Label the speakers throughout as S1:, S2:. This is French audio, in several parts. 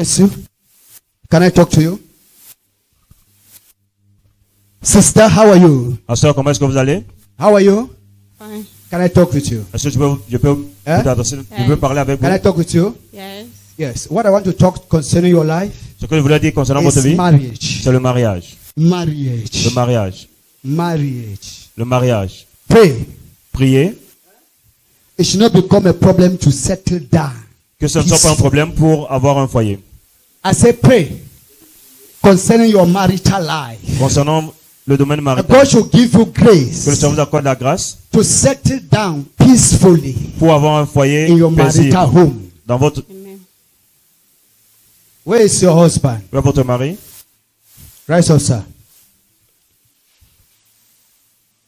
S1: bless you. Can I talk to you? Sister, how are you?
S2: Ma soeur, comment est-ce que vous allez?
S1: How are you?
S3: Fine.
S1: Can I talk with you?
S2: Est-ce que je peux vous adresser, je peux parler avec
S1: Can I
S2: vous?
S1: talk with you?
S3: Yes.
S1: Yes. What I want to talk concerning your life
S2: Ce que je voulais dire concernant votre
S1: is
S2: vie,
S1: marriage.
S2: c'est le mariage.
S1: Marriage.
S2: Le mariage.
S1: Marriage.
S2: Le mariage.
S1: Pray.
S2: Priez
S1: It should not become a problem to settle down.
S2: que ce ne soit pas un problème pour avoir un foyer.
S1: I say pray concerning your marital life.
S2: Concernant le domaine
S1: And
S2: marital,
S1: God should give you
S2: que le
S1: grace
S2: Seigneur vous accorde la grâce
S1: to settle down peacefully
S2: pour avoir un foyer
S1: in your
S2: paisible
S1: marital home.
S2: dans votre,
S3: Amen.
S1: Where is your husband?
S2: avec votre mari.
S1: Rise up, sir.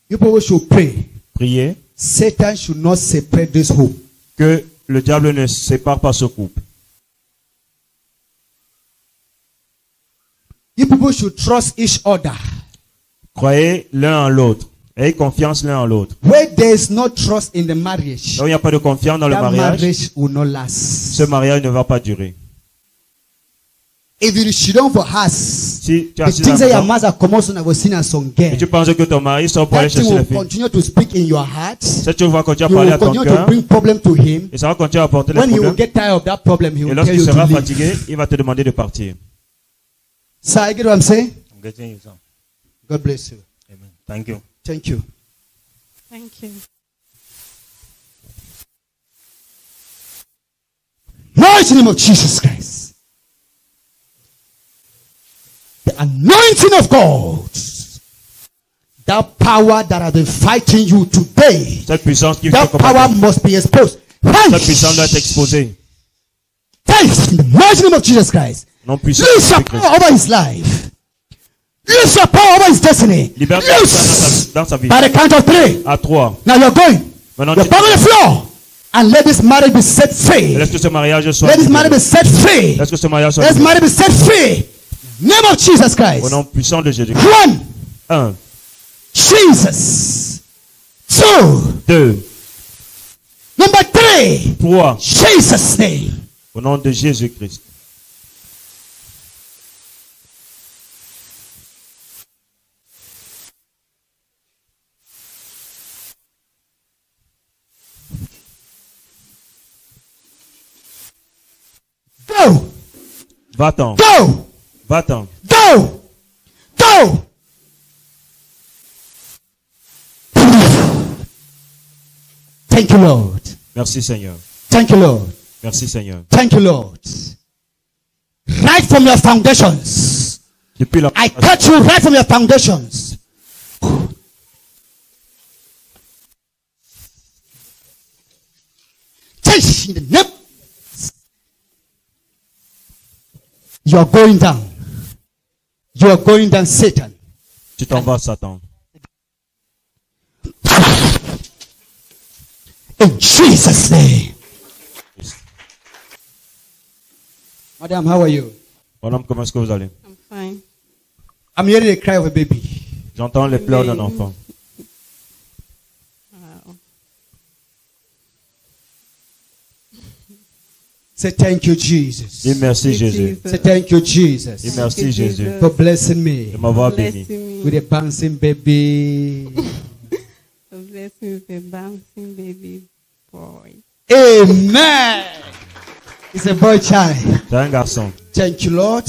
S1: You people should pray.
S2: Priez
S1: Satan should not separate this home.
S2: que le diable ne sépare pas ce couple.
S1: You people should trust each other.
S2: Croyez l'un en l'autre. Ayez confiance l'un en l'autre.
S1: Where there is no trust in the marriage,
S2: Là où il n'y a pas de confiance dans le
S1: that
S2: mariage,
S1: marriage will not last.
S2: ce mariage ne va pas durer.
S1: If you sit down for us,
S2: Si tu as
S1: the
S2: assis
S1: things
S2: à
S1: that
S2: la
S1: your
S2: maison
S1: mother commence on was seen as some girl,
S2: et tu penses que ton mari sort pour aller
S1: that thing
S2: chercher les
S1: will
S2: filles,
S1: continue to speak in your heart.
S2: ça tu vas continuer à
S1: You
S2: parler
S1: will
S2: à ton
S1: continue to
S2: cœur
S1: bring problem to him.
S2: et ça va continuer à apporter les
S1: When he will
S2: problèmes.
S1: get tired of that problem, he
S2: Et
S1: will tell
S2: lorsqu'il
S1: you
S2: sera
S1: to leave.
S2: fatigué, il va te demander de partir.
S1: So I get what I'm saying?
S4: I'm getting you, sir.
S1: God bless you.
S4: Amen. Thank you.
S1: Thank you.
S3: Thank you.
S1: Mighty name of Jesus Christ. The anointing of God. That power that has been fighting you today.
S2: Cette puissance qui fait
S1: That power
S2: combattre,
S1: must be exposed.
S2: cette puissance doit être exposée.
S1: Thanks in the mighty name of Jesus Christ.
S2: Non puissance
S1: Lose your
S2: de Christ.
S1: power over his life. Lose your power over his destiny.
S2: Libère
S1: Lose
S2: dans sa vie.
S1: by the count of 3.
S2: À 3.
S1: Now you're going.
S2: Maintenant,
S1: You're back on the floor. And let this marriage be set free.
S2: laisse que ce mariage soit
S1: Let this marriage be set free.
S2: Laisse que ce mariage soit
S1: Let this marriage be set free. Name of Jesus
S2: au
S1: Christ.
S2: nom puissant de Jésus.
S1: 1.
S2: 1,
S1: Jesus. 2.
S2: 2,
S1: Number 3.
S2: 3.
S1: Jesus' name.
S2: Au nom de Jésus-Christ.
S1: Go.
S2: Va-t'en.
S1: Go.
S2: Va-t'en.
S1: Go. Go. Thank you, Lord.
S2: Merci Seigneur.
S1: Thank you, Lord.
S2: Merci Seigneur.
S1: Thank you, Lord. Right from your foundations.
S2: Depuis la
S1: I touch you right from your foundations. Change in the name. You are going down. You are going down, Satan.
S2: tu t'en vas Satan.
S1: In Jesus' name. Madam, how are you?
S2: Madame, comment est-ce que vous allez?
S3: I'm fine.
S1: I'm hearing the cry of a baby.
S2: J'entends les pleurs d'un enfant.
S3: Wow.
S1: Say thank you, Jesus.
S2: Dis merci Jésus.
S1: Say thank you, Jesus,
S2: Dis merci Jésus
S1: for blessing me
S2: de m'avoir béni.
S3: Blessing
S1: with
S3: me.
S1: a bouncing baby.
S3: For blessing with a bouncing baby boy.
S1: Amen. It's a boy child.
S2: C'est un garçon.
S1: Thank you, Lord.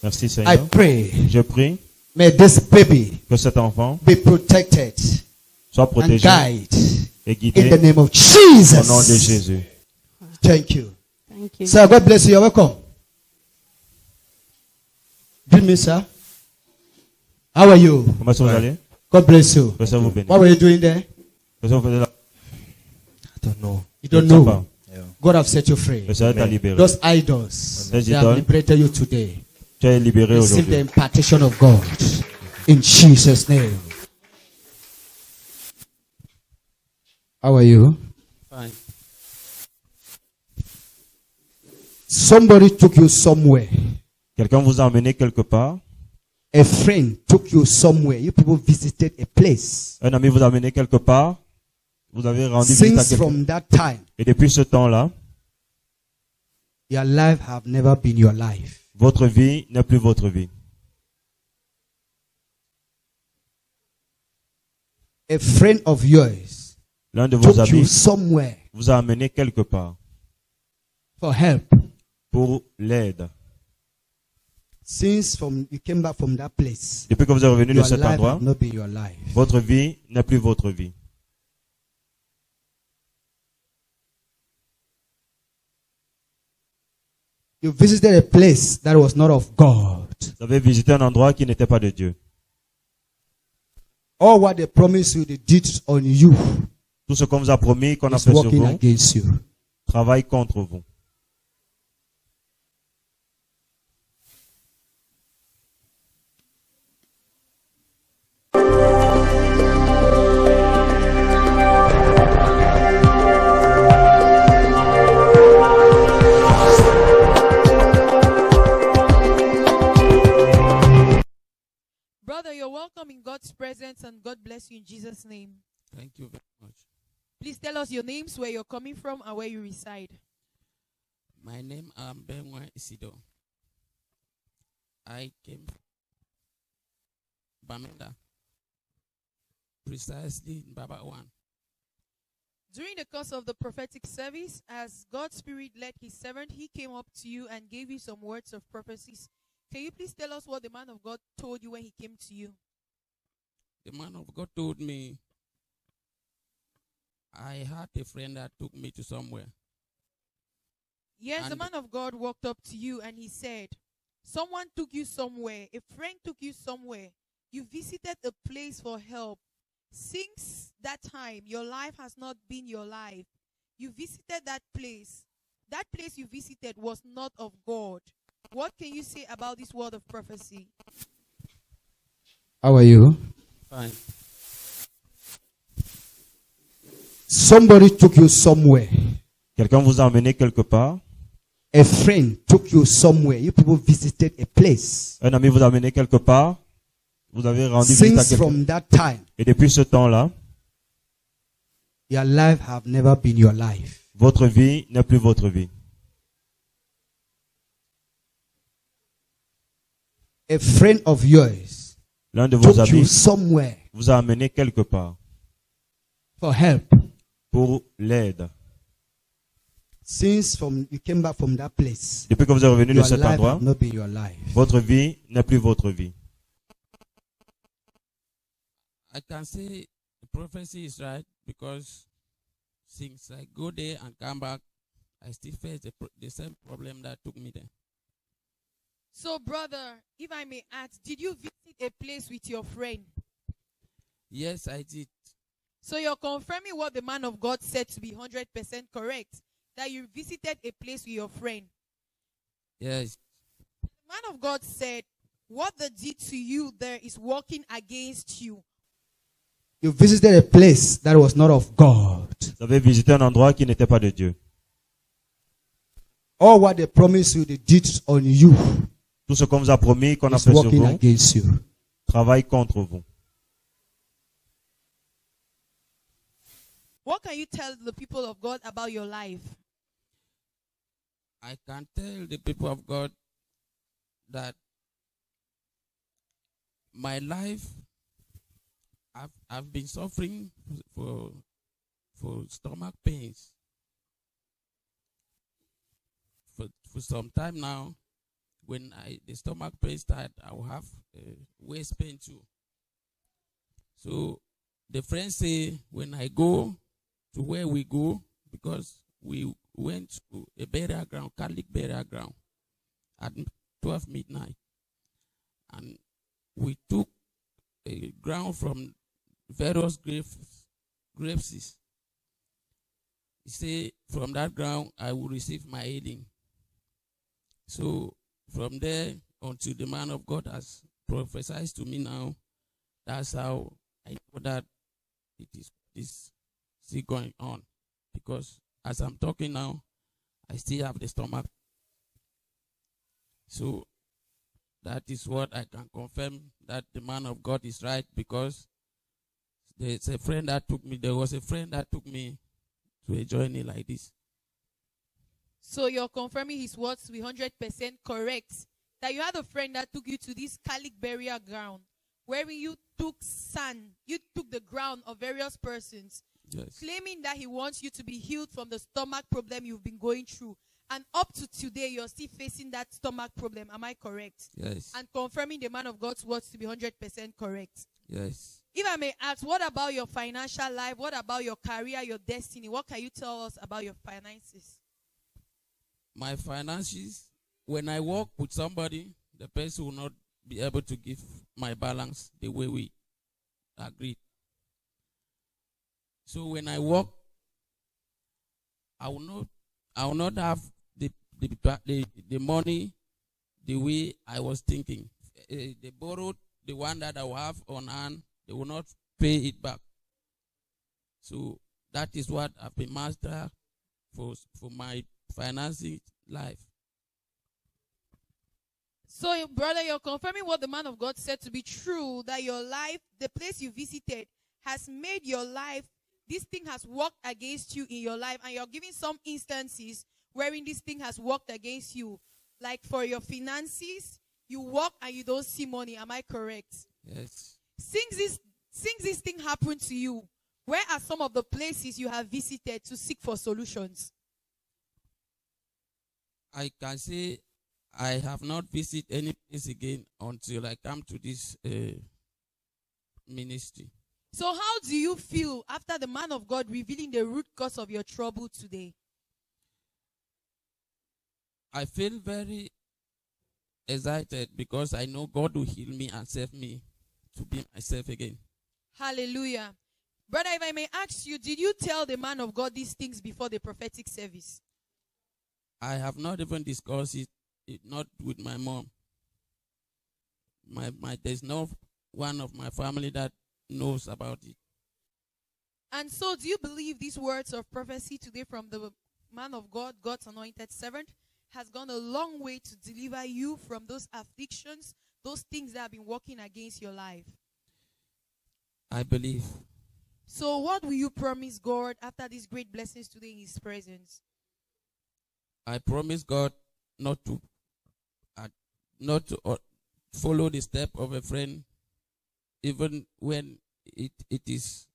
S2: Merci
S1: I
S2: Seigneur.
S1: pray,
S2: Je prie
S1: may this baby
S2: que cet enfant
S1: be protected
S2: soit
S1: and
S2: protégé
S1: guided
S2: et
S1: in
S2: guidé
S1: the name of
S2: au nom de
S1: Jesus.
S2: Jésus.
S1: Thank you.
S3: Thank you.
S1: Sir, God bless you. You're welcome. Good me, sir. How are you?
S2: Comment est-ce que vous allez?
S1: God bless you.
S2: Que ça vous bénisse.
S1: What were you doing there?
S2: Que ça vous faisait là?
S4: I don't know.
S1: You don't
S2: Je ne sais
S1: know.
S2: pas.
S4: Yeah.
S1: God have set you free.
S2: Le Seigneur t'a libéré.
S1: Those idols,
S2: Those
S1: they have
S2: idols.
S1: liberated you today.
S2: Tu es libéré
S1: Receive the
S2: aujourd'hui.
S1: impartation of God in Jesus' name. How are you?
S4: Fine.
S1: Somebody took you somewhere.
S2: Quelqu'un vous a emmené quelque part.
S1: A friend took you somewhere. You people visited a place.
S2: Un ami vous a emmené quelque part. Vous avez rendu visite à
S1: Since
S2: quelqu'un.
S1: from that time,
S2: Et depuis ce temps-là,
S1: Your life have never been your life.
S2: Votre vie n'est plus votre vie.
S1: A friend of yours
S2: L'un de vos
S1: took you
S2: amis
S1: somewhere
S2: vous a amené quelque part
S1: for help.
S2: pour l'aide.
S1: Since you came back from that place,
S2: Depuis que vous êtes revenu de
S1: your
S2: cet
S1: life
S2: endroit,
S1: have not been your life.
S2: votre vie n'est plus votre vie.
S1: You visited a place that was not of God.
S2: Vous avez visité un endroit qui n'était pas de Dieu.
S1: All what they promised you, they did on you.
S2: Tout ce qu'on vous a promis, qu'on a
S1: Is
S2: fait sur
S1: working
S2: vous,
S1: against you.
S2: travaille contre vous.
S5: Brother, you're welcome in God's presence and God bless you in Jesus' name.
S6: Thank you very much.
S5: Please tell us your names, where you're coming from, and where you reside.
S6: My name is Benwa Isido. I came from Bamenda, precisely in Baba 1.
S5: During the course of the prophetic service, as God's Spirit led his servant, he came up to you and gave you some words of prophecies. Can you please tell us what the man of God told you when he came to you?
S6: The man of God told me I had a friend that took me to somewhere.
S5: Yes, the
S6: And-
S5: man of God walked up to you and he said, someone took you somewhere, a friend took you somewhere. You visited a place for help. Since that time, your life has not been your life. You visited that place. That place you visited was not of God. What can you say about this word of prophecy?
S1: How are you?
S4: Fine.
S1: Somebody took you somewhere.
S2: Quelqu'un vous a amené quelque part.
S1: A friend took you somewhere. You people visited a place.
S2: Un ami vous a amené quelque part. Vous avez rendu visite à
S1: Since
S2: quelqu'un.
S1: from that time,
S2: Et depuis ce temps-là,
S1: your life have never been your life.
S2: votre vie n'est plus votre vie.
S1: A friend of yours
S2: L'un de vos
S1: took you
S2: amis
S1: somewhere
S2: vous a amené quelque part
S1: for help.
S2: pour l'aide.
S1: Since you came back from that place,
S2: Depuis que vous êtes revenu de
S1: your
S2: cet
S1: life
S2: endroit,
S1: have not been your life.
S2: votre vie n'est plus votre vie.
S6: I can say the prophecy is right because since I go there and come back, I still face the same problem that took me there.
S5: So, brother, if I may ask, did you visit a place with your friend?
S6: Yes, I did.
S5: So you're confirming what the man of God said to be 100% correct, that you visited a place with your friend.
S6: Yes,
S5: The man of God said, what they did to you there is working against you.
S1: You visited a place that was not of God.
S2: Vous avez visité un endroit qui n'était pas de Dieu.
S1: All what they promised you, they did on you.
S2: Tout ce qu'on vous a promis, qu'on a
S1: Is
S2: fait sur
S1: working
S2: vous,
S1: against you.
S2: travaille contre vous.
S5: What can you tell the people of God about your life?
S6: I can tell the people of God that my life, I've been suffering for stomach pains for some time now. When the stomach pain start, I will have waist pain too. So the friends say when I go to where we go, because we went to a burial ground, Catholic burial ground, at 12 midnight, and we took a ground from various graves. He say from that ground I will receive my healing. So from there until the man of God has prophesied to me now, that's how I know that it is still going on. Because as I'm talking now, I still have the stomach. So that is what I can confirm, that the man of God is right, because there's a friend that took me, there was a friend that took me to a journey like this.
S5: So you're confirming his words to be 100% correct. That you had a friend that took you to this Catholic burial ground, where you took sand, you took the ground of various persons,
S6: Yes.
S5: claiming that he wants you to be healed from the stomach problem you've been going through. And up to today, you're still facing that stomach problem. Am I correct?
S6: Yes.
S5: And confirming the man of God's words to be 100% correct.
S6: Yes.
S5: If I may ask, what about your financial life? What about your career, your destiny? What can you tell us about your finances?
S6: My finances, when I work with somebody, the person will not be able to give my balance the way we agreed. So when I work, I will not have the money the way I was thinking. They borrowed the one that I will have on hand, they will not pay it back. So that is what I've been master for my financing life.
S5: So, brother, you're confirming what the man of God said to be true, that your life, the place you visited, has made your life, this thing has worked against you in your life, and you're giving some instances wherein this thing has worked against you. Like for your finances, you work and you don't see money. Am I correct?
S6: Yes.
S5: Since this thing happened to you, where are some of the places you have visited to seek for solutions?
S6: I can say I have not visited any place again until I come to this ministry.
S5: So how do you feel after the man of God revealing the root cause of your trouble today?
S6: I feel very excited because I know God will heal me and save me to be myself again.
S5: Hallelujah. Brother, if I may ask you, did you tell the man of God these things before the prophetic service?
S6: I have not even discussed it not with my mom. There's no one of my family that knows about it.
S5: And so do you believe these words of prophecy today from the man of God, God's anointed servant, has gone a long way to deliver you from those afflictions, those things that have been working against your life?
S6: I believe.
S5: So what will you promise God after these great blessings today in his presence?
S6: I promise God not to follow the step of a friend, even when it is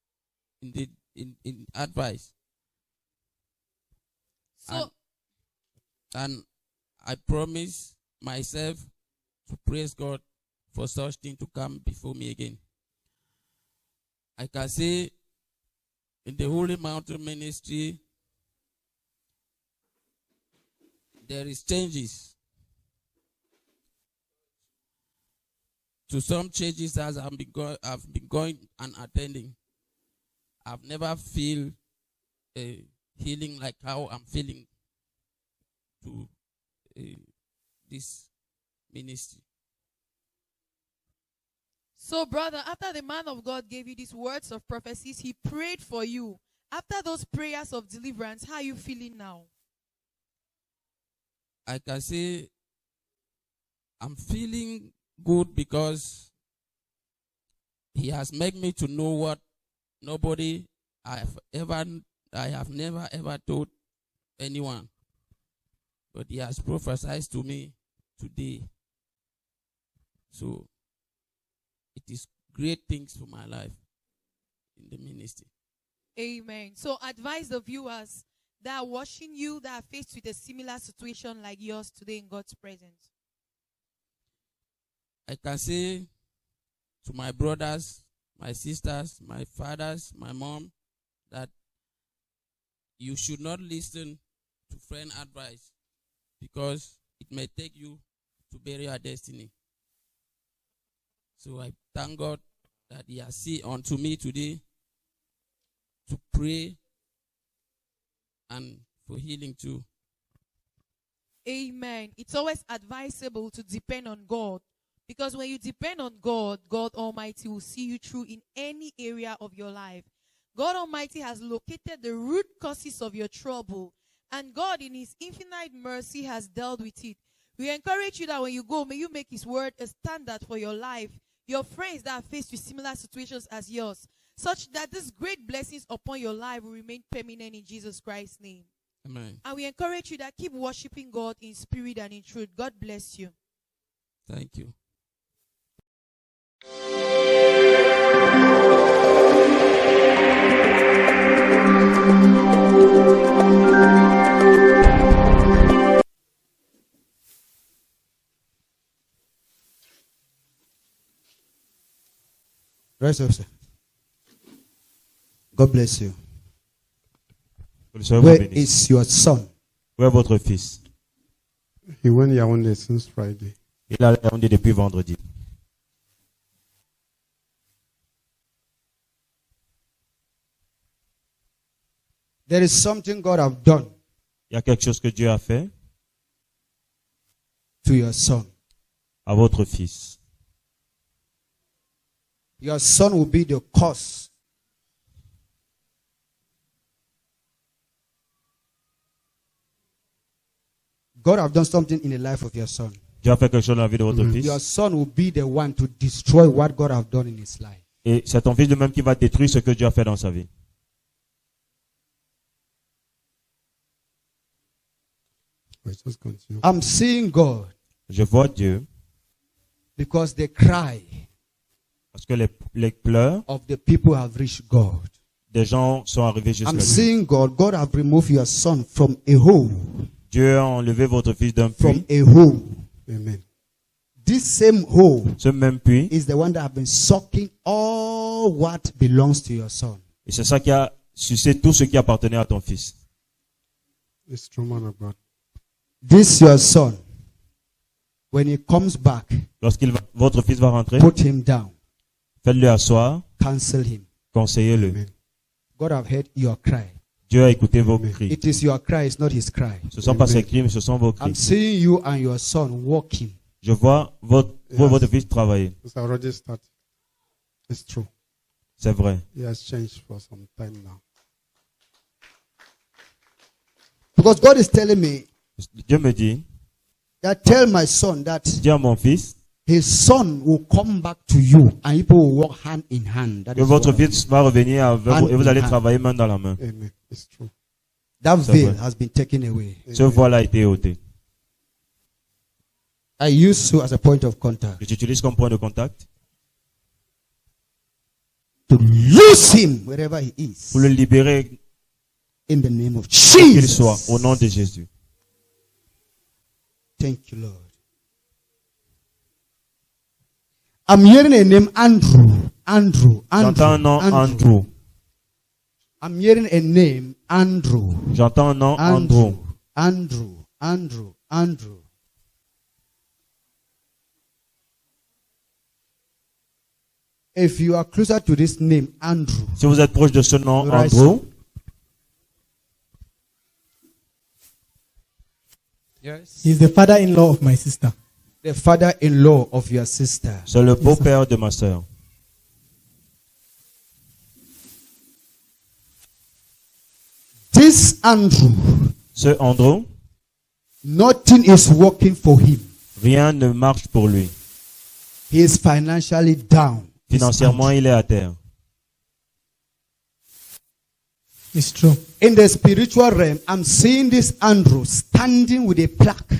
S6: in advice.
S5: So
S6: And I promise myself to praise God for such thing to come before me again. I can say in the Holy Mountain Ministry, there is changes. To some changes as I've been going and attending, I've never feel a healing like how I'm feeling to this ministry.
S5: So, brother, after the man of God gave you these words of prophecies, he prayed for you. After those prayers of deliverance, how are you feeling now?
S6: I can say I'm feeling good because he has made me to know what nobody I have never ever told anyone. But he has prophesied to me today. So it is great things for my life in the ministry.
S5: Amen. So advise the viewers that are watching you, that are faced with a similar situation like yours today in God's presence.
S6: I can say to my brothers, my sisters, my fathers, my mom, that you should not listen to friend advice because it may take you to bury your destiny. So I thank God that he has seen unto me today to pray and for healing too.
S5: Amen. It's always advisable to depend on God, because when you depend on God, God Almighty will see you through in any area of your life. God Almighty has located the root causes of your trouble, and God in his infinite mercy has dealt with it. We encourage you that when you go, may you make his word a standard for your life, your friends that are faced with similar situations as yours, such that these great blessings upon your life will remain permanent in Jesus Christ's name.
S6: Amen.
S5: And we encourage you that keep worshiping God in spirit and in truth. God bless you.
S6: Thank you.
S1: Rise up, sir. God bless you.
S2: Que le Seigneur vous
S1: Where
S2: bénisse.
S1: is your son?
S2: Où est votre fils?
S7: He went Yaoundé since Friday.
S2: Il a Yaoundé depuis vendredi.
S1: There is something God have done
S2: Il y a quelque chose que Dieu a fait
S1: to your son.
S2: à votre fils.
S1: Your son will be the cause God have done something in the life of your son.
S2: Dieu a fait quelque chose dans la vie de votre
S1: Your
S2: fils.
S1: son will be the one to destroy what God have done in his life.
S2: Et c'est ton fils de même qui va détruire ce que Dieu a fait dans sa vie.
S7: Wait, just continue.
S1: I'm seeing God
S2: Je vois Dieu
S1: because the cry
S2: parce que les pleurs
S1: of the people have reached God.
S2: des gens sont arrivés jusqu'à
S1: I'm
S2: lui.
S1: seeing God. God have removed your son from a hole.
S2: Dieu a enlevé votre fils d'un
S1: From
S2: puits.
S1: a hole.
S7: Amen.
S1: This same hole
S2: Ce même puits,
S1: is the one that have been sucking all what belongs to your son.
S2: et c'est ça qui a sucé tout ce qui appartenait à ton fils.
S7: It's true, man of God.
S1: This your son, when he comes back,
S2: Votre fils va rentrer,
S1: put him down,
S2: faites-le asseoir,
S1: counsel him.
S2: conseillez-le.
S7: Amen.
S1: God have heard your cry.
S2: Dieu a écouté vos
S7: Amen.
S2: cris.
S1: It is your cry, it's not his cry.
S2: Ce ne sont pas ses cris, mais ce sont vos
S1: I'm
S2: cris.
S1: seeing you and your son walking.
S2: Je vois votre fils travailler.
S7: It's already started. It's true.
S2: C'est vrai.
S7: He has changed for some time now.
S1: Because God is telling me
S2: Dieu me dit,
S1: that tell my son that
S2: dis à mon fils
S1: his son will come back to you and people will walk hand in hand. That
S2: que
S1: is
S2: votre
S1: what I'm
S2: fils va revenir avec vous et vous allez travailler main dans la main.
S7: Amen. It's true.
S1: That
S2: C'est
S1: veil
S2: vrai.
S1: has been taken away.
S2: Ce voile a été ôté.
S1: I use you as a point of contact
S2: Je t'utilise comme point de contact
S1: to loose him wherever he is.
S2: pour le libérer
S1: In the name of
S2: qu'il soit,
S1: Jesus.
S2: au nom de Jésus.
S1: Thank you, Lord. I'm hearing a name Andrew. Andrew.
S2: J'entends un nom Andrew.
S1: I'm hearing a name Andrew.
S2: J'entends un nom Andrew.
S1: Andrew. Andrew. Andrew. If you are closer to this name, Andrew,
S2: Si vous êtes proche de ce nom
S1: Rise.
S2: Andrew,
S8: He's the father-in-law of my sister.
S1: the father-in-law of your sister,
S2: c'est le beau-père de ma sœur.
S1: this Andrew,
S2: Ce Andrew,
S1: nothing is working for him.
S2: rien ne marche pour lui.
S1: He is financially down. This
S2: Financièrement,
S1: Andrew.
S2: il est à terre.
S8: It's true.
S1: In the spiritual realm, I'm seeing this Andrew standing with a plaque.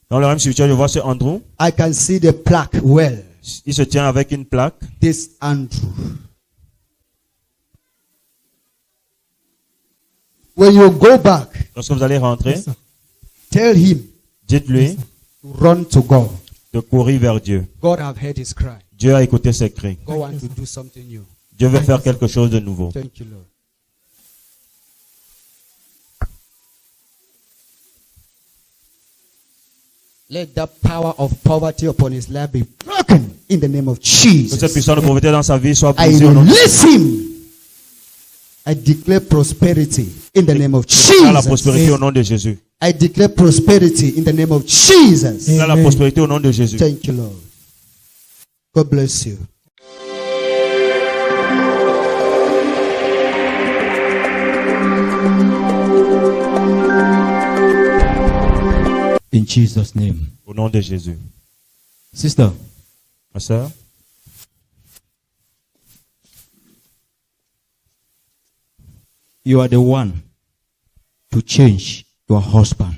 S2: Dans le règne spirituel, je vois ce Andrew.
S1: I can see the plaque well.
S2: Il se tient avec une plaque.
S1: This Andrew. When you go back,
S2: Lorsque vous allez rentrer,
S8: Yes, sir.
S1: tell him
S2: dites-lui
S1: to run to God.
S2: de courir vers Dieu.
S1: God have heard his cry.
S2: Dieu a écouté ses cris.
S1: God want to do something new.
S2: Dieu veut faire quelque chose de nouveau.
S1: Thank you, Lord. Let the power of poverty upon his life be broken in the name of
S2: Que cette
S1: Jesus.
S2: puissance de pauvreté dans sa vie soit
S1: I
S2: brisée au nom de
S1: release him. I declare prosperity in the name of
S2: Jésus. La prospérité au
S1: Jesus.
S2: nom de Jésus.
S1: I declare prosperity in the name of Jesus.
S2: La
S8: Amen.
S2: prospérité au nom de Jésus.
S1: Thank you, Lord. God bless you.
S9: In Jesus' name.
S2: Au nom de Jésus.
S9: Sister,
S2: Ma sœur,
S9: you are the one to change your husband.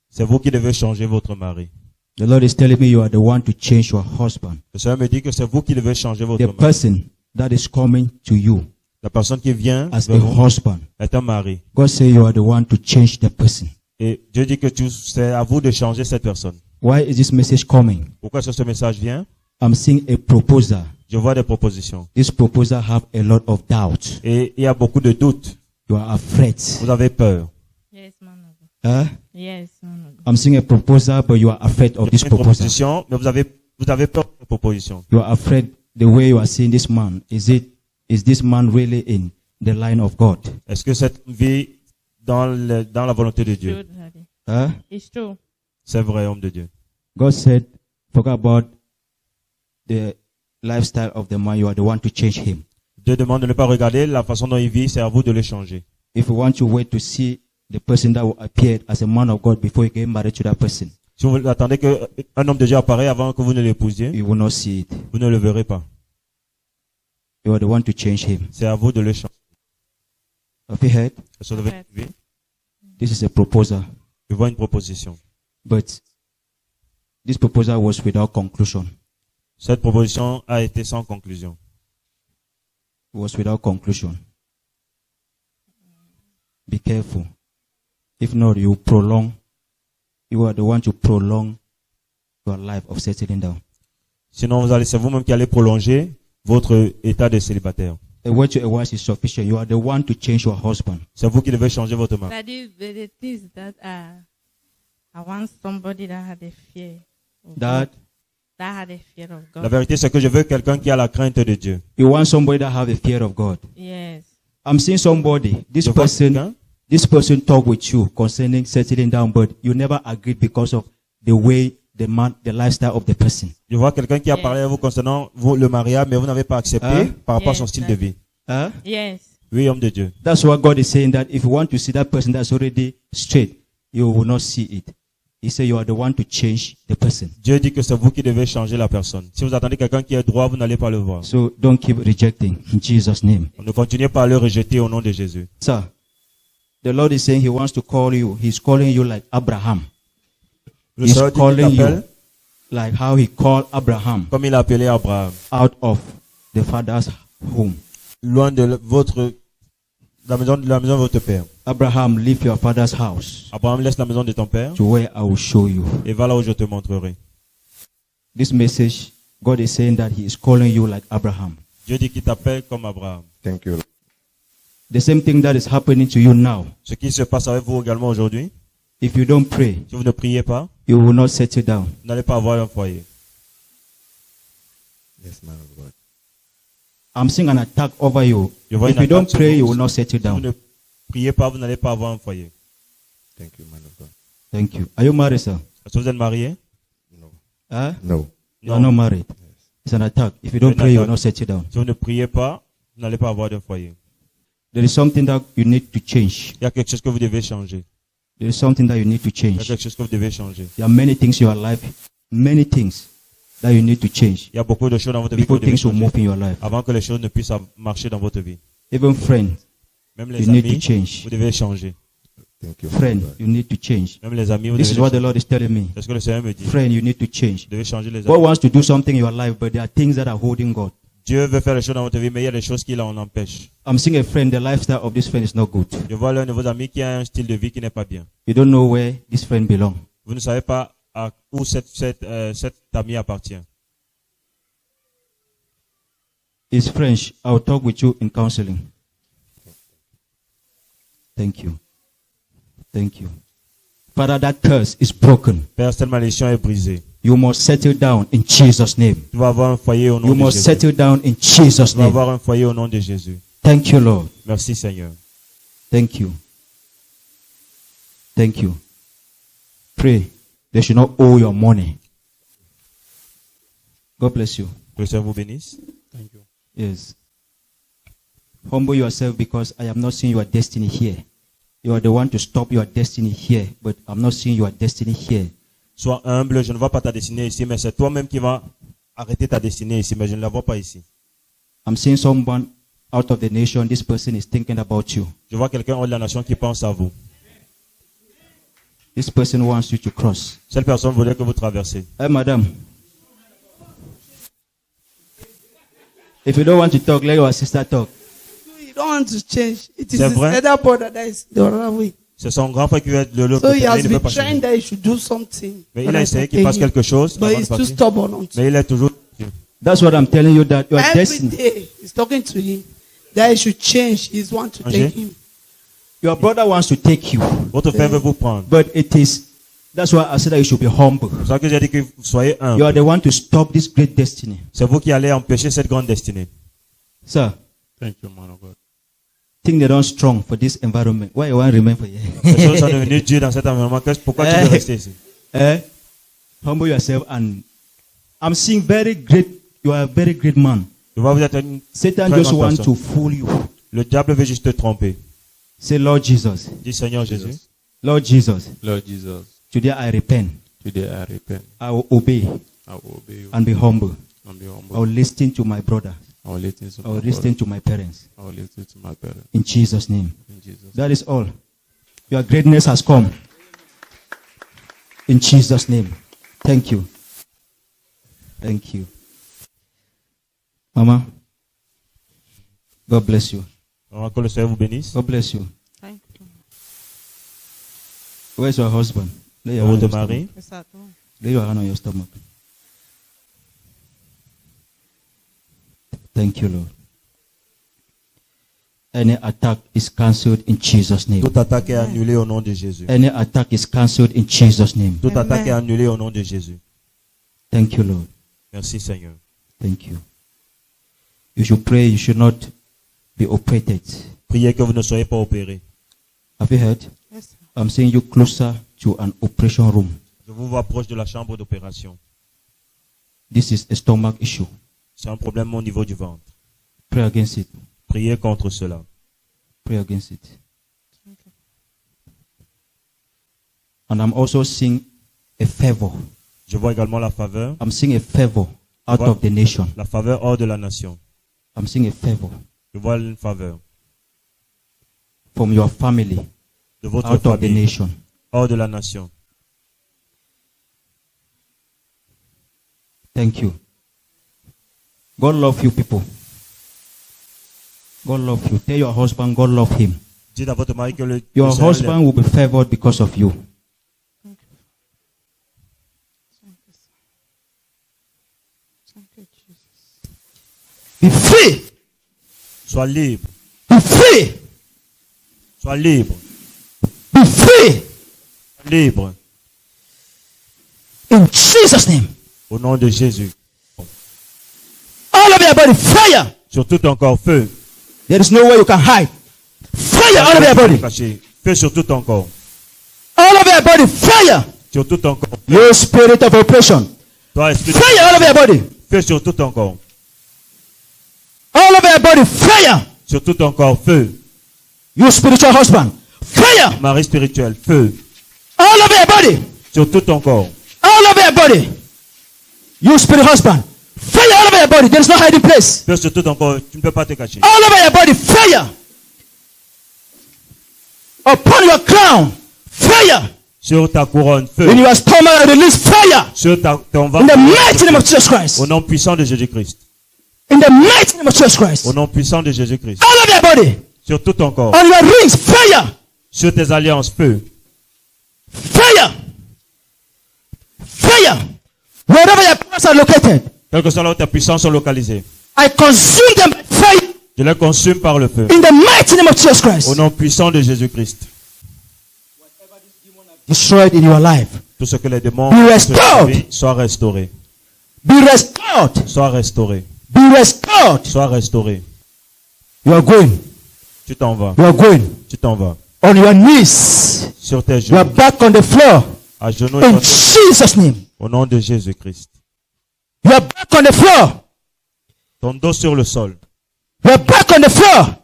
S2: C'est vous qui devez changer votre mari.
S9: The Lord is telling me you are the one to change your husband.
S2: Le Seigneur me dit que c'est vous qui devez changer votre
S9: The
S2: mari.
S9: person that is coming to you
S2: La personne qui vient
S9: as a
S2: vers vous
S9: husband,
S2: est un mari.
S9: God say you are the one to change the person.
S2: Et Dieu dit que c'est à vous de changer cette personne.
S9: Why is this message coming?
S2: Pourquoi est-ce que ce message vient?
S9: I'm seeing a proposal.
S2: Je vois des propositions.
S9: This proposal have a lot of doubt.
S2: Et il y a beaucoup de doutes.
S9: You are afraid.
S2: Vous avez peur.
S3: Yes, man of God.
S9: Huh?
S3: Yes, man of God.
S9: I'm seeing a proposal, but you are afraid of this
S2: Une
S9: proposal.
S2: proposition, mais vous avez peur de cette proposition.
S9: You are afraid the way you are seeing this man. Is this man really in the line of God?
S2: Est-ce que cette vie dans la volonté de
S3: It's
S2: Dieu?
S3: true, Daddy.
S9: Huh?
S3: It's true.
S2: C'est vrai, homme de Dieu.
S9: God said, forget about the lifestyle of the man. You are the one to change him.
S2: Dieu demande de ne pas regarder la façon dont il vit, c'est à vous de le changer.
S9: If you want to wait to see the person that will appear as a man of God before you get married to that person,
S2: Si vous attendez qu'un homme de Dieu apparaisse avant que vous ne l'épousiez,
S9: you will not see it.
S2: vous ne le verrez pas.
S9: You are the one to change him.
S2: C'est à vous de le changer.
S9: Have you heard?
S2: Est-ce que vous avez vu?
S9: This is a proposal,
S2: Je vois une proposition.
S9: but this proposal was without conclusion.
S2: Cette proposition a été sans conclusion.
S9: It was without conclusion. Be careful. If not, you prolong. You are the one to prolong your life of settling down.
S2: Sinon, c'est vous-même qui allez prolonger votre état de célibataire.
S9: A word to a wife is sufficient. You are the one to change your husband.
S2: C'est vous qui devez changer votre mari.
S3: Daddy, the things that I want somebody that had a fear of
S9: That
S3: God. That had a fear of
S2: La
S3: God.
S2: vérité, c'est que je veux quelqu'un qui a la crainte de Dieu.
S9: you want somebody that have a fear of God.
S3: Yes.
S9: I'm seeing somebody.
S2: Je vois quelqu'un.
S9: This person talk with you concerning settling down, but you never agreed because of the way the lifestyle of the person.
S2: Je vois quelqu'un qui a
S3: Yes.
S2: parlé à vous concernant le mariage, mais vous n'avez pas accepté
S9: Hein?
S2: par rapport à son
S3: Yes,
S2: style de
S3: that-
S2: vie.
S9: Huh?
S3: Yes.
S2: Oui, homme de Dieu.
S9: That's why God is saying that if you want to see that person that's already straight, you will not see it. He said you are the one to change the person.
S2: Dieu dit que c'est vous qui devez changer la personne. Si vous attendez quelqu'un qui est droit, vous n'allez pas le voir.
S9: So don't keep rejecting in Jesus' name.
S2: Ne continuez pas à le rejeter au nom de Jésus.
S9: Sir, the Lord is saying he wants to call you. He's calling you like Abraham.
S2: Le
S9: He's
S2: Seigneur dit qu'il
S9: calling
S2: t'appelle
S9: you like how he called Abraham
S2: comme il a appelé Abraham.
S9: out of the father's home.
S2: Loin de la maison de votre père.
S9: Abraham, leave your father's house
S2: Abraham, laisse la maison de ton père
S9: to where I will show you.
S2: et va là où je te montrerai.
S9: This message, God is saying that he is calling you like Abraham.
S2: Dieu dit qu'il t'appelle comme Abraham.
S7: Thank you.
S9: The same thing that is happening to you now.
S2: Ce qui se passe avec vous également aujourd'hui,
S9: If you don't pray,
S2: si vous ne priez pas,
S9: you will not settle down.
S2: vous n'allez pas avoir un foyer.
S7: Yes, man of God.
S9: I'm seeing an attack over you.
S2: Je vois
S9: If
S2: une
S9: you don't
S2: attaque sur
S9: pray,
S2: vous.
S9: you will not settle
S2: Si vous
S9: down.
S2: ne priez pas, vous n'allez pas avoir un foyer.
S7: Thank you, man of God.
S9: Thank you. Are you married, sir?
S2: Est-ce que vous êtes marié?
S7: No.
S9: Huh?
S7: No.
S9: You are not married. It's an attack. If you don't
S2: Une
S9: pray, you will
S2: attaque.
S9: not settle down.
S2: Si vous ne priez pas, vous n'allez pas avoir de foyer.
S9: There is something that you need to change.
S2: Il y a quelque chose que vous devez changer.
S9: There is something that you need to
S2: Il y a
S9: change.
S2: quelque chose que vous devez changer.
S9: There are many things in your life, many things that you need to change
S2: Il y a beaucoup de choses dans votre vie que
S9: before
S2: vous devez
S9: things will
S2: changer
S9: move in your life.
S2: avant que les choses ne puissent marcher dans votre vie.
S9: Even friends,
S2: Même les
S9: you need to
S2: amis,
S9: change.
S2: vous devez changer.
S7: Thank you.
S9: Friend, you need to change.
S2: Même les amis, vous
S9: This
S2: devez
S9: is what the
S2: changer.
S9: Lord is telling me.
S2: C'est ce que le Seigneur me dit.
S9: Friend, you need to change.
S2: Vous devez changer les
S9: God
S2: amis.
S9: wants to do something in your life, but there are things that are holding God.
S2: Dieu veut faire les choses dans votre vie, mais il y a des choses qui en empêchent.
S9: I'm seeing a friend, the lifestyle of this friend is not good.
S2: Je vois l'un de vos amis qui a un style de vie qui n'est pas bien.
S9: You don't know where this friend belongs.
S2: Vous ne savez pas à où cet ami appartient.
S9: It's French. I'll talk with you in counseling. Thank you. Thank you. Father, that curse is broken.
S2: Père, cette malédiction est brisée.
S9: You must settle down in Jesus' name.
S2: Tu vas avoir un foyer au nom
S9: You
S2: de
S9: must
S2: Jésus.
S9: settle down in Jesus'
S2: Tu vas
S9: name.
S2: avoir un foyer au nom de Jésus.
S9: Thank you, Lord.
S2: Merci Seigneur.
S9: Thank you. Thank you. Pray. They should not owe your money. God bless you.
S2: Que le Seigneur vous bénisse.
S4: Thank you.
S9: Yes. Humble yourself because I am not seeing your destiny here. You are the one to stop your destiny here, but I'm not seeing your destiny here.
S2: Sois humble, je ne vois pas ta destinée ici, mais c'est toi-même qui vas arrêter ta destinée ici, mais je ne la vois pas ici.
S9: I'm seeing someone out of the nation. This person is thinking about you.
S2: Je vois quelqu'un hors de la nation qui pense à vous.
S9: This person wants you to cross.
S2: Cette personne voulait que vous traversiez.
S9: Hey, madam. If you don't want to talk, let your sister talk.
S10: You don't want to change. It is
S2: C'est
S10: his
S2: vrai.
S10: elder brother that is the other way.
S2: C'est son grand frère qui veut être de l'autre
S10: So
S2: côté.
S10: he
S2: mais
S10: has
S2: il ne veut
S10: been
S2: pas
S10: trying
S2: changer.
S10: that he should do something.
S2: Mais
S10: When
S2: il a
S10: I
S2: essayé
S10: said,
S2: qu'il fasse
S10: "Hey,
S2: quelque chose.
S10: but
S2: avant
S10: he's
S2: de
S10: too
S2: partir.
S10: stubborn on
S2: Mais il est toujours.
S9: That's what I'm telling you, that your
S10: Every
S9: destiny.
S10: day he's talking to him that he should change. He's want to
S2: Changer.
S10: take him.
S9: Your brother wants to take you.
S2: Votre frère veut vous prendre.
S9: But it is, that's why I said that you should be humble.
S2: C'est ça que j'ai dit que vous soyez
S9: You are
S2: humble.
S9: the one to stop this great destiny.
S2: C'est vous qui allez empêcher cette grande destinée.
S9: Sir,
S4: Thank you, man of God.
S9: think they're not strong for this environment. Why you want to remain for
S2: Les choses sont
S9: here?
S2: devenues dures dans cet environnement. Pourquoi tu veux rester ici?
S9: Humble yourself, and I'm seeing very great, you are a very great man.
S2: Je vois vous êtes une
S9: Satan
S2: très
S9: just
S2: grande
S9: wants
S2: personne.
S9: to fool you.
S2: Le diable veut juste te tromper.
S9: Say, Lord Jesus,
S2: Dis Seigneur Jésus.
S9: Lord Jesus,
S4: Lord Jesus,
S9: today I repent.
S4: today I repent.
S9: I will obey
S4: I will obey you
S9: and be humble.
S4: and be humble.
S9: I will listen to my brother.
S4: I will listen to
S9: I will
S4: my
S9: listen
S4: brother.
S9: to my parents.
S4: I will listen to my parents.
S9: In Jesus' name.
S4: In Jesus'
S9: That is all. Your greatness has come. In Jesus' name. Thank you. Thank you. Mama, God bless you.
S2: Alors, que le Seigneur vous bénisse.
S9: God bless you.
S3: Thank you.
S9: Where's your husband? Lay your hand
S2: Votre
S9: on your
S2: mari.
S9: stomach.
S3: It's at home.
S9: Lay your hand on your stomach. Thank you, Lord. Any attack is cancelled in Jesus' name.
S2: Toute attaque est annulée au nom de Jésus.
S9: Any attack is cancelled in Jesus' name.
S2: Toute
S3: Amen.
S2: attaque est annulée au nom de Jésus.
S9: Thank you, Lord.
S2: Merci Seigneur.
S9: Thank you. You should pray, you should not be operated.
S2: Priez que vous ne soyez pas opérés.
S9: Have you heard?
S3: Yes, sir.
S9: I'm saying you closer to an operation room.
S2: Je vous vois proche de la chambre d'opération.
S9: This is a stomach issue.
S2: C'est un problème au niveau du ventre.
S9: Pray against it.
S2: Priez contre cela.
S9: Pray against it. And I'm also seeing a favor.
S2: Je vois également la faveur.
S9: I'm seeing a favor out
S2: What?
S9: of the nation.
S2: La faveur hors de la nation.
S9: I'm seeing a favor
S2: Je vois une faveur
S9: from your family
S2: de votre
S9: out of the
S2: famille
S9: nation.
S2: hors de la nation.
S9: Thank you. God love you people. God love you. Tell your husband God love him.
S2: Dites à votre mari que le
S9: Your
S2: Seigneur
S9: husband
S2: l'aime.
S9: will be favored because of you.
S3: Thank you. Thank you, sir. Thank you, Jesus.
S1: Be free.
S2: Sois libre.
S1: Be free.
S2: Sois libre.
S1: Be free.
S2: Libre.
S1: In Jesus' name.
S2: Au nom de Jésus.
S1: All of your body, fire.
S2: Sur tout ton corps, feu.
S1: There is no way you can hide. Fire all over your body.
S2: Caché. Feu sur tout ton corps.
S1: All over your body, fire.
S2: Sur tout ton corps.
S1: You spirit of oppression.
S2: Toi, esprit de-
S1: Fire all over your body.
S2: Feu sur tout ton corps.
S1: All over your body, fire.
S2: Sur tout ton corps, feu.
S1: You spiritual husband, fire.
S2: Mari spirituel, feu.
S1: All over your body.
S2: Sur tout ton corps.
S1: All over your body. You spirit husband, fire all over your body. There is no hiding place.
S2: Feu sur tout ton corps. Tu ne peux pas te cacher.
S1: All over your body, fire. Upon your crown, fire.
S2: Sur ta couronne, feu.
S1: In your stomach, release fire.
S2: Sur ton
S1: In
S2: ventre.
S1: the mighty name of Jesus Christ.
S2: Au nom puissant de Jésus-Christ.
S1: In the mighty name of Jesus Christ.
S2: Au nom puissant de Jésus-Christ.
S1: All over your body.
S2: Sur tout ton corps.
S1: On your rings, fire.
S2: Sur tes alliances, feu.
S1: Fire. Fire. Wherever your powers are located,
S2: Quelle que soit là où tes puissances sont localisées.
S1: I consume them by fire.
S2: Je les consume par le feu.
S1: In the mighty name of Jesus Christ.
S2: Au nom puissant de Jésus-Christ.
S1: Destroyed in your life.
S2: Tout ce que les démons
S1: Be
S2: ont
S1: restored.
S2: détruit soit restauré.
S1: Be restored.
S2: Soit restauré.
S1: Be restored.
S2: Soit restauré.
S1: You are going.
S2: Tu t'en vas.
S1: You are going.
S2: Tu t'en vas.
S1: On your knees.
S2: Sur tes
S1: You are
S2: genoux.
S1: back on the floor.
S2: À genoux.
S1: In Jesus' name.
S2: Au nom de Jésus-Christ.
S1: You are back on the floor.
S2: Ton dos sur le sol.
S1: You are back on the floor.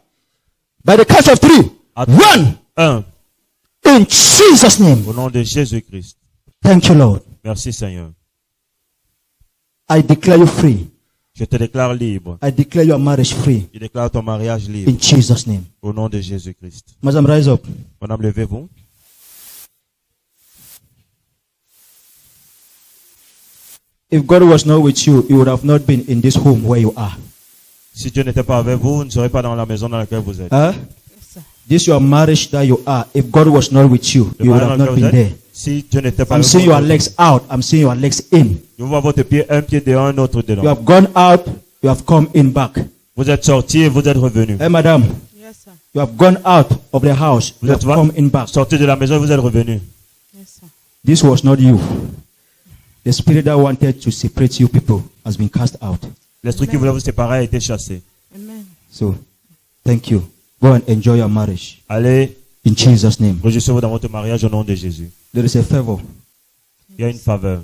S1: By the count of 3.
S2: À
S1: 1.
S2: 1.
S1: In Jesus' name.
S2: Au nom de Jésus-Christ.
S1: Thank you, Lord.
S2: Merci Seigneur.
S1: I declare you free.
S2: Je te déclare libre.
S1: I declare your marriage free.
S2: Je déclare ton mariage libre.
S1: In Jesus' name.
S2: Au nom de Jésus-Christ.
S1: Madam, rise up.
S2: Madame, levez-vous.
S9: If God was not with you, you would have not been in this home where you are.
S2: Si Dieu n'était pas avec vous, vous ne serez pas dans la maison dans laquelle vous êtes.
S9: Huh? This your marriage that you are. If God was not with you,
S2: Le
S9: you would
S2: mariage
S9: have
S2: dans
S9: not
S2: lequel
S9: been
S2: vous êtes,
S9: there.
S2: si Dieu n'était pas
S9: I'm
S2: avec
S9: seeing
S2: vous,
S9: your legs out. I'm seeing your legs in.
S2: je vois votre pied, un pied dehors, un autre
S9: You
S2: dedans.
S9: have gone out. You have come in back.
S2: Vous êtes sorti et vous êtes revenu.
S9: Hey, madam.
S5: Yes, sir.
S9: You have gone out of the house.
S2: Vous
S9: You
S2: êtes
S9: have come in back.
S2: sorti de la maison et vous êtes revenu.
S5: Yes, sir.
S9: This was not you. The spirit that wanted to separate you people has been cast out.
S2: L'esprit qui voulait vous séparer a été chassé.
S5: Amen.
S9: So, thank you. Go and enjoy your marriage.
S2: Allez,
S9: In Jesus' name.
S2: réjouissez-vous dans votre mariage au nom de Jésus.
S9: There is a favor.
S2: Il y a une faveur.